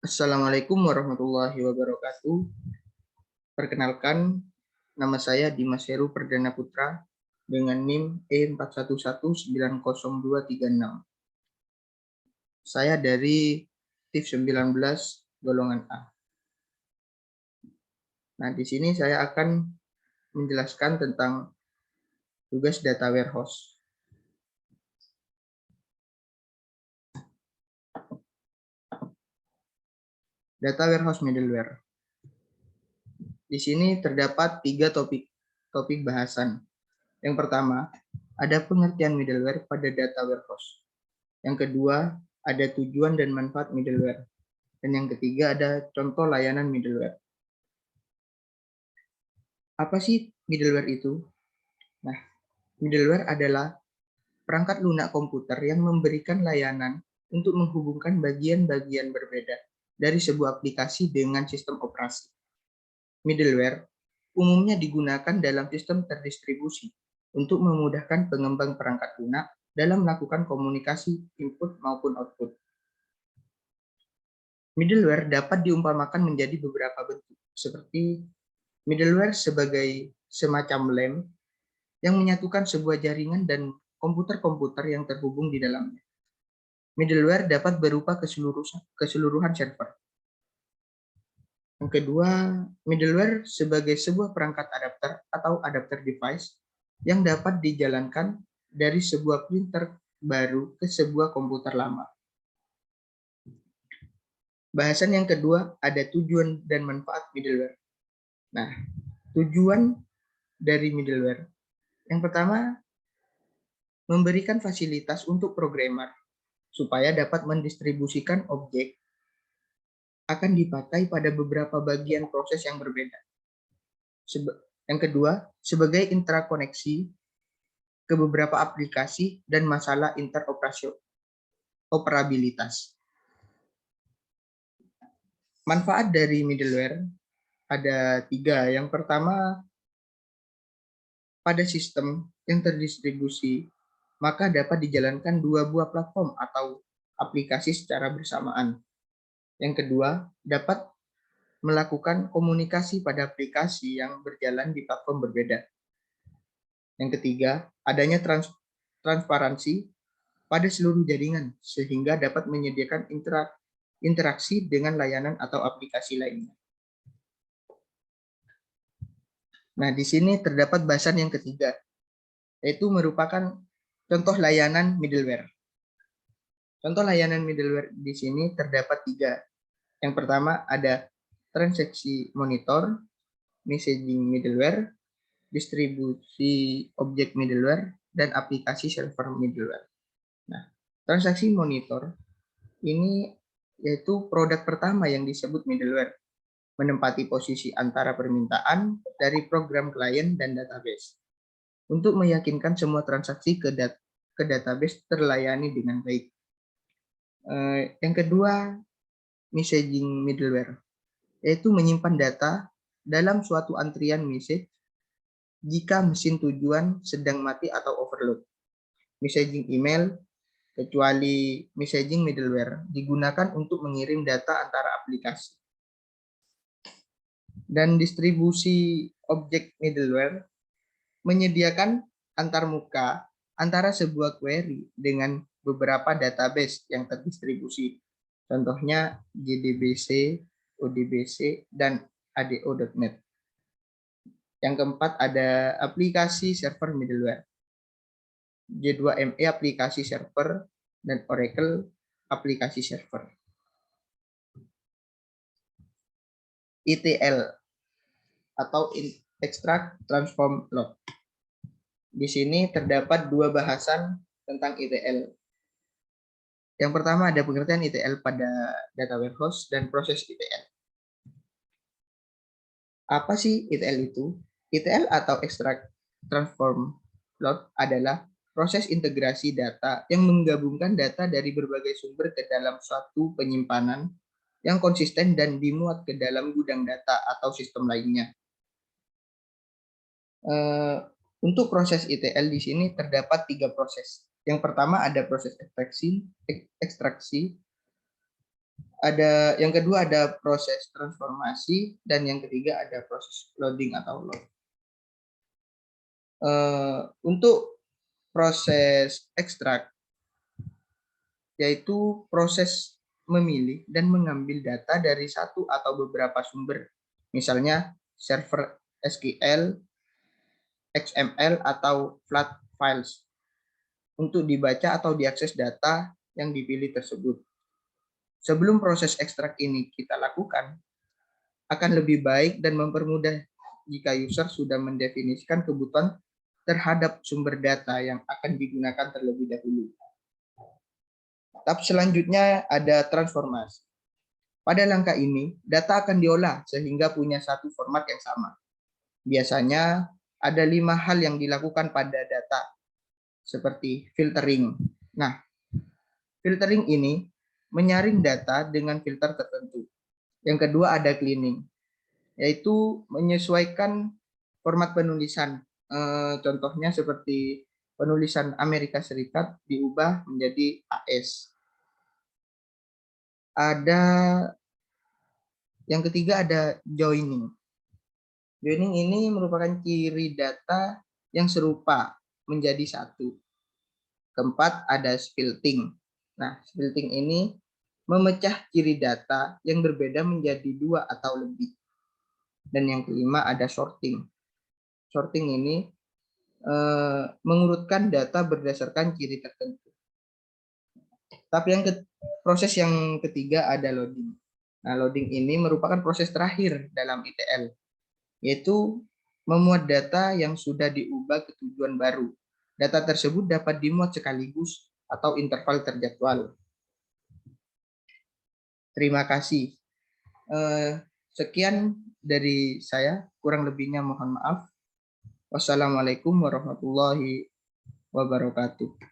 Assalamualaikum warahmatullahi wabarakatuh. Perkenalkan, nama saya Dimas Heru Perdana Putra dengan NIM E41190236. Saya dari TIF 19 golongan A. Nah, di sini saya akan menjelaskan tentang tugas data warehouse. Data warehouse middleware. Di sini terdapat 3 topik bahasan. Yang pertama, ada pengertian middleware pada data warehouse. Yang kedua, ada tujuan dan manfaat middleware. Dan yang ketiga, ada contoh layanan middleware. Apa sih middleware itu? Nah, middleware adalah perangkat lunak komputer yang memberikan layanan untuk menghubungkan bagian-bagian berbeda dari sebuah aplikasi dengan sistem operasi. Middleware umumnya digunakan dalam sistem terdistribusi untuk memudahkan pengembang perangkat lunak dalam melakukan komunikasi input maupun output. Middleware dapat diumpamakan menjadi beberapa bentuk, seperti middleware sebagai semacam lem yang menyatukan sebuah jaringan dan komputer-komputer yang terhubung di dalamnya. Middleware dapat berupa keseluruhan server. Yang kedua, middleware sebagai sebuah perangkat adapter atau adapter device yang dapat dijalankan dari sebuah printer baru ke sebuah komputer lama. Bahasan yang kedua, ada tujuan dan manfaat middleware. Nah, tujuan dari middleware. Yang pertama, memberikan fasilitas untuk programmer supaya dapat mendistribusikan objek akan dipakai pada beberapa bagian proses yang berbeda. Yang kedua, sebagai interkoneksi ke beberapa aplikasi dan masalah interoperabilitas. Manfaat dari middleware ada 3. Yang pertama, pada sistem yang terdistribusi, maka dapat dijalankan 2 buah platform atau aplikasi secara bersamaan. Yang kedua, dapat melakukan komunikasi pada aplikasi yang berjalan di platform berbeda. Yang ketiga, adanya transparansi pada seluruh jaringan, sehingga dapat menyediakan interaksi dengan layanan atau aplikasi lainnya. Nah, di sini terdapat bahasan yang ketiga, yaitu merupakan contoh layanan middleware. Contoh layanan middleware di sini terdapat 3. Yang pertama ada transaksi monitor, messaging middleware, distribusi objek middleware, dan aplikasi server middleware. Nah, transaksi monitor ini yaitu produk pertama yang disebut middleware, menempati posisi antara permintaan dari program klien dan database untuk meyakinkan semua transaksi ke database terlayani dengan baik. Yang kedua, messaging middleware, yaitu menyimpan data dalam suatu antrian message jika mesin tujuan sedang mati atau overload. Messaging email, kecuali messaging middleware, digunakan untuk mengirim data antara aplikasi. Dan distribusi objek middleware menyediakan antarmuka antara sebuah query dengan beberapa database yang terdistribusi. Contohnya JDBC, ODBC, dan ADO.NET. Yang keempat ada aplikasi server middleware. J2ME aplikasi server dan Oracle aplikasi server. ETL atau Extract Transform Load. Di sini terdapat 2 bahasan tentang ETL. Yang pertama ada pengertian ETL pada data warehouse dan proses ETL. Apa sih ETL itu? ETL atau Extract Transform Load adalah proses integrasi data yang menggabungkan data dari berbagai sumber ke dalam suatu penyimpanan yang konsisten dan dimuat ke dalam gudang data atau sistem lainnya. Untuk proses ETL di sini terdapat 3 proses. Yang pertama ada proses ekstraksi, Ada yang kedua ada proses transformasi, dan yang ketiga ada proses loading atau load. Untuk proses ekstrak, yaitu proses memilih dan mengambil data dari satu atau beberapa sumber, misalnya server SQL, XML, atau flat files, untuk dibaca atau diakses data yang dipilih tersebut. Sebelum proses ekstrak ini kita lakukan, akan lebih baik dan mempermudah jika user sudah mendefinisikan kebutuhan terhadap sumber data yang akan digunakan terlebih dahulu. Tahap selanjutnya ada transformasi. Pada langkah ini, data akan diolah sehingga punya satu format yang sama. Biasanya ada 5 hal yang dilakukan pada data, seperti filtering. Nah, filtering ini menyaring data dengan filter tertentu. Yang kedua ada cleaning, yaitu menyesuaikan format penulisan. Contohnya seperti penulisan Amerika Serikat diubah menjadi AS. Ada yang ketiga ada joining. Joining ini merupakan ciri data yang serupa menjadi satu. Keempat ada splitting. Nah, splitting ini memecah ciri data yang berbeda menjadi 2 atau lebih. Dan yang kelima ada sorting. Sorting ini mengurutkan data berdasarkan ciri tertentu. Tapi proses yang ketiga ada loading. Nah, loading ini merupakan proses terakhir dalam ETL, yaitu memuat data yang sudah diubah ke tujuan baru. Data tersebut dapat dimuat sekaligus atau interval terjadwal. Terima kasih. Sekian dari saya, kurang lebihnya mohon maaf. Wassalamualaikum warahmatullahi wabarakatuh.